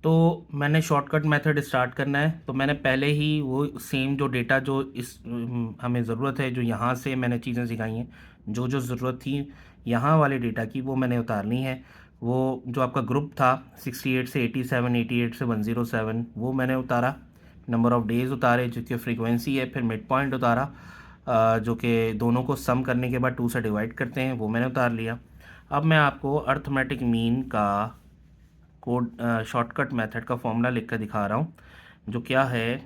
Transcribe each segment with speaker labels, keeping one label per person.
Speaker 1: तो मैंने shortcut method start करना है, तो मैंने पहले ही वो सेम जो डेटा जो हमें ज़रूरत है, जो यहाँ से मैंने चीज़ें सिखाई हैं, जो जो ज़रूरत थी यहाँ वाले डेटा की, वो मैंने उतारनी है। वो जो आपका ग्रुप था 68 से 87, 88 से 107, वो मैंने उतारा। नंबर ऑफ़ डेज़ उतारे जो कि फ्रीक्वेंसी है, फिर मिड पॉइंट उतारा जो कि दोनों को सम करने के बाद 2 से डिवाइड करते हैं, वो मैंने उतार लिया। अब मैं आपको अर्थमेटिक मीन का कोड शॉर्टकट मेथड का फॉर्मूला लिख कर दिखा रहा हूँ, जो क्या है,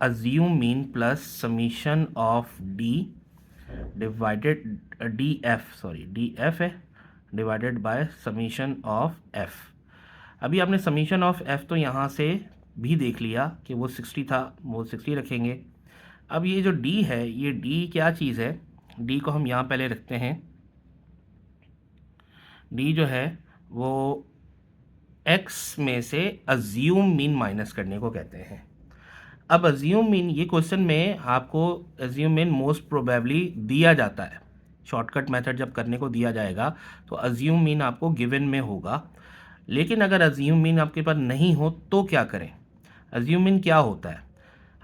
Speaker 1: assume mean plus summation of D divided D F, sorry D F है, divided by summation of F. अभी आपने समीशन ऑफ एफ तो यहाँ से भी देख लिया कि वो 60 था, वो 60 रखेंगे। अब ये जो डी है, ये डी क्या चीज़ है, डी को हम यहाँ पहले रखते हैं। डी जो है वो एक्स में से अज्यूम मीन माइनस करने को कहते हैं। अब अज्यूम मीन, ये क्वेश्चन में आपको अज्यूम मीन मोस्ट प्रोबेबली दिया जाता है। शॉर्टकट मेथड जब करने को दिया जाएगा तो अज्यूम मीन आपको गिवन में होगा। लेकिन अगर अज्यूम मीन आपके पास नहीं हो तो क्या करें? अज्यूम मीन क्या होता है?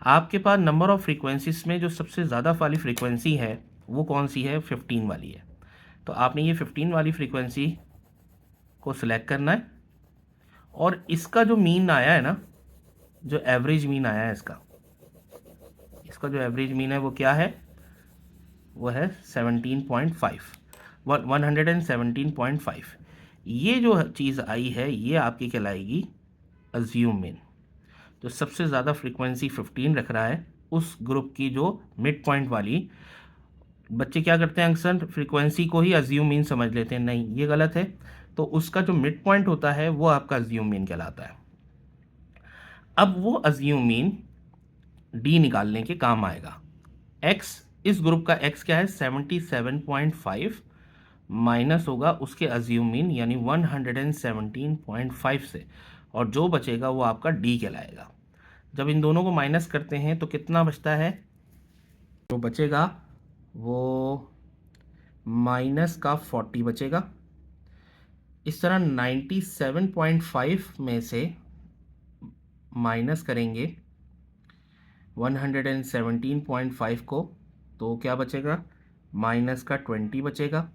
Speaker 1: आपके पास नंबर ऑफ़ फ्रीक्वेंसीज में जो सबसे ज़्यादा वाली फ्रीक्वेंसी है वो कौन सी है? 15 वाली है। तो आपने ये 15 वाली फ्रीक्वेंसी को सिलेक्ट करना है, और इसका जो मीन आया है ना, जो एवरेज मीन आया है इसका इसका जो एवरेज मीन है वो क्या है? वो है 17.5, 117.5। ये जो चीज़ आई है ये आपकी कहलाएगी अज्यूम मीन। जो सबसे ज़्यादा फ्रीक्वेंसी 15 रख रहा है उस ग्रुप की जो मिड पॉइंट वाली, बच्चे क्या करते हैं, अक्सर फ्रीक्वेंसी को ही अज्यूम मीन समझ लेते हैं, नहीं ये गलत है। तो उसका जो मिड पॉइंट होता है वो आपका अज्यूम मीन कहलाता है। अब वो अज्यूम मीन डी निकालने के काम आएगा। एक्स, इस ग्रुप का एक्स क्या है? 77.5 माइनस होगा उसके अज्यूम मीन यानी 117.5 से, और जो बचेगा वो आपका डी कहलाएगा। जब इन दोनों को माइनस करते हैं तो कितना बचता है? जो बचेगा वो माइनस का 40 बचेगा। इस तरह 97.5 में से माइनस करेंगे 117.5 को, तो क्या बचेगा? माइनस का 20 बचेगा।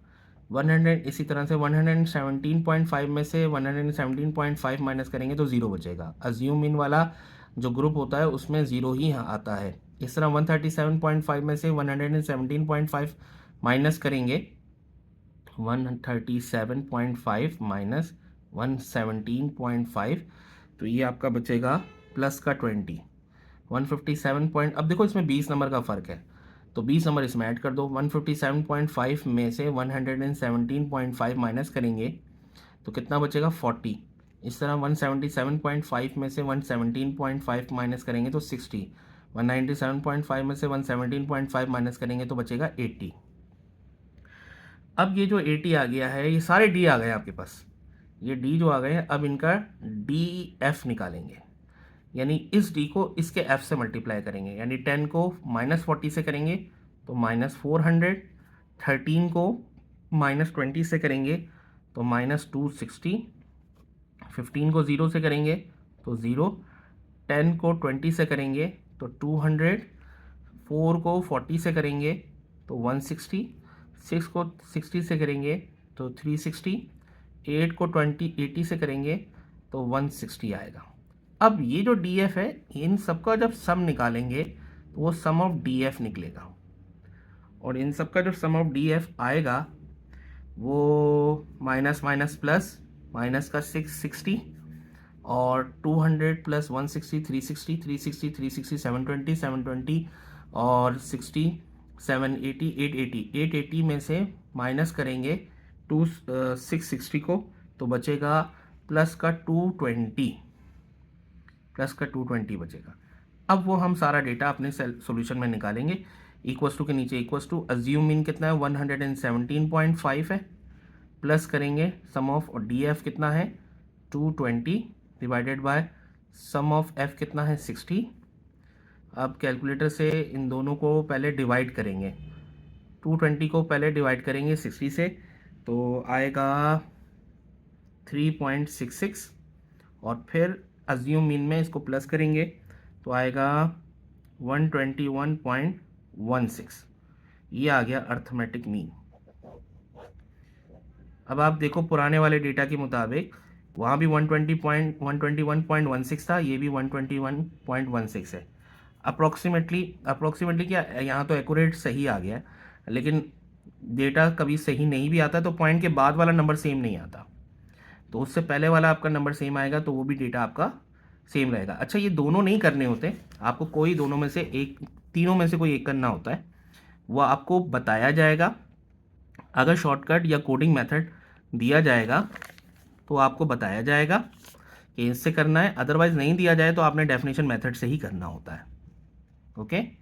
Speaker 1: 100, इसी तरह से 117.5 में से 117.5 माइनस करेंगे तो ज़ीरो बचेगा। अज्यूम मीन वाला जो ग्रुप होता है उसमें ज़ीरो ही आता है। इस तरह 137.5 में से 117.5 माइनस करेंगे, 137.5 माइनस 117.5, तो ये आपका बचेगा प्लस का 20, 157 पॉइंट। अब देखो इसमें 20 नंबर का फ़र्क है, तो 20 नंबर इसमें ऐड कर दो। 157.5 में से 117.5 माइनस करेंगे तो कितना बचेगा? 40। इस तरह 177.5 में से 117.5 माइनस करेंगे तो 60। 197.5 में से 117.5 माइनस करेंगे तो बचेगा 80। अब ये जो 80 आ गया है, ये सारे डी आ गए आपके पास, ये डी जो आ गए हैं, अब इनका डी एफ निकालेंगे। यानी इस डी को इसके एफ से मल्टीप्लाई करेंगे, यानी 10 को -40 से करेंगे तो -400, 13 को -20 से करेंगे तो -260, 15 को 0 से करेंगे तो 0, 10 को 20 से करेंगे तो 200, 4 को 40 से करेंगे तो 160, 6 को 60 से करेंगे तो 360, 8 को 80 से करेंगे तो 160 आएगा। अब ये जो डी एफ है, इन सबका जब सम निकालेंगे तो वो सम ऑफ डी एफ निकलेगा, और इन सबका जो सम ऑफ डी एफ आएगा वो माइनस माइनस प्लस, माइनस का 660 और 200 प्लस 160, 360, 360, 360, 720, 720 और 60, 780, 880, 880 में से माइनस करेंगे 660 को तो बचेगा प्लस का 220, प्लस का 220 बचेगा। अब वो हम सारा डेटा अपने सॉल्यूशन में निकालेंगे। इक्वस टू के नीचे इक्वस टू, अज्यूम मीन कितना है? 117.5 है, प्लस करेंगे सम ऑफ, और डी एफ कितना है? 220 divided by sum of F कितना है? 60। अब कैलकुलेटर से इन दोनों को पहले डिवाइड करेंगे, 220 को पहले डिवाइड करेंगे 60 से तो आएगा 3.66, और फिर अज्यूम मीन में इसको प्लस करेंगे तो आएगा 121.16, ये आ गया अर्थमेटिक मीन। अब आप देखो पुराने वाले डेटा के मुताबिक वहाँ भी 121.16 था, ये भी 121.16 है। अप्रोक्सीमेटली क्या यहाँ तो एक्यूरेट सही आ गया है, लेकिन डेटा कभी सही नहीं भी आता तो पॉइंट के बाद वाला नंबर सेम नहीं आता, तो उससे पहले वाला आपका नंबर सेम आएगा तो वो भी डेटा आपका सेम रहेगा। अच्छा, ये दोनों नहीं करने होते, आपको कोई दोनों में से एक, तीनों में से कोई एक करना होता है, वो आपको बताया जाएगा। अगर शॉर्टकट या कोडिंग मेथड दिया जाएगा तो आपको बताया जाएगा कि इससे करना है, अदरवाइज नहीं दिया जाए तो आपने डेफिनेशन मेथड से ही करना होता है। ओके।